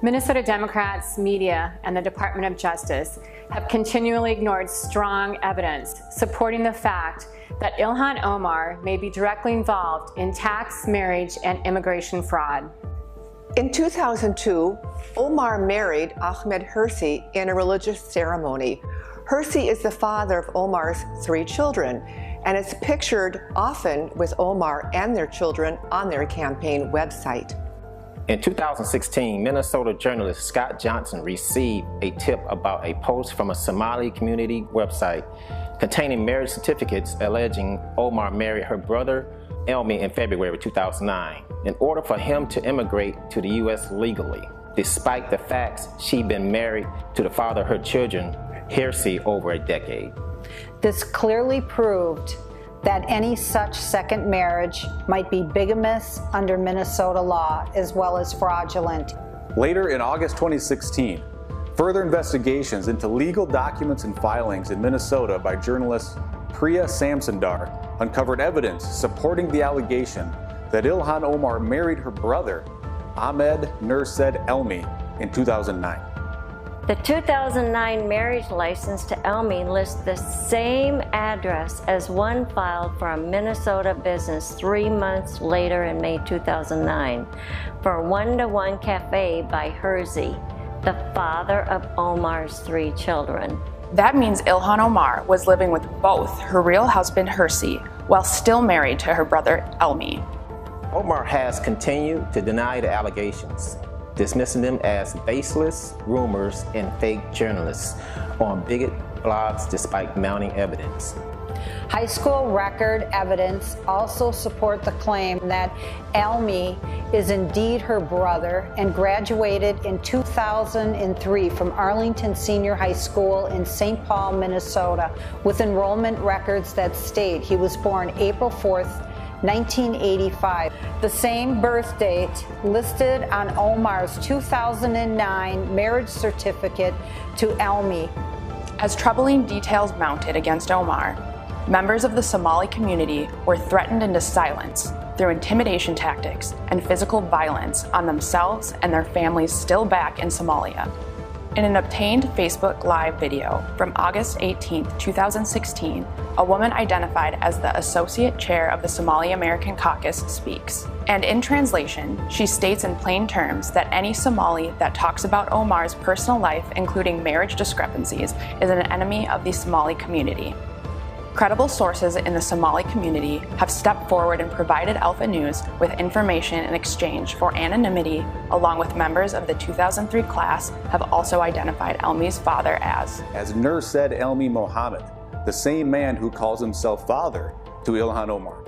Minnesota Democrats, media, and the Department of Justice have continually ignored strong evidence supporting the fact that Ilhan Omar may be directly involved in tax, marriage, and immigration fraud. In 2002, Omar married Ahmed Hirsi in a religious ceremony. Hirsi is the father of Omar's 3 children and is pictured often with Omar and their children on their campaign website. In 2016, Minnesota journalist Scott Johnson received a tip about a post from a Somali community website containing marriage certificates alleging Omar married her brother Elmi in February 2009 in order for him to immigrate to the U.S. legally, despite the facts she'd been married to the father of her children, Hirsi, over a decade. This clearly proved that any such second marriage might be bigamous under Minnesota law as well as fraudulent. Later in August 2016, further investigations into legal documents and filings in Minnesota by journalist Priya Samsundar uncovered evidence supporting the allegation that Ilhan Omar married her brother, Ahmed Nursed Elmi, in 2009. The 2009 marriage license to Elmi lists the same address as one filed for a Minnesota business 3 months later in May 2009 for One-to-One Cafe by Hirsi, the father of Omar's 3 children. That means Ilhan Omar was living with both her real husband Hirsi while still married to her brother Elmi. Omar has continued to deny the allegations, dismissing them as baseless rumors and fake journalists on bigot blogs despite mounting evidence. High school record evidence also support the claim that Elmi is indeed her brother and graduated in 2003 from Arlington Senior High School in St. Paul, Minnesota, with enrollment records that state he was born April 4th, 1985, the same birth date listed on Omar's 2009 marriage certificate to Elmi. As troubling details mounted against Omar, members of the Somali community were threatened into silence through intimidation tactics and physical violence on themselves and their families still back in Somalia. In an obtained Facebook Live video from August 18, 2016, a woman identified as the Associate Chair of the Somali American Caucus speaks. And in translation, she states in plain terms that any Somali that talks about Omar's personal life, including marriage discrepancies, is an enemy of the Somali community. Credible sources in the Somali community have stepped forward and provided Alpha News with information in exchange for anonymity, along with members of the 2003 class have also identified Elmi's father as Nursed Elmi Mohammed, the same man who calls himself father to Ilhan Omar.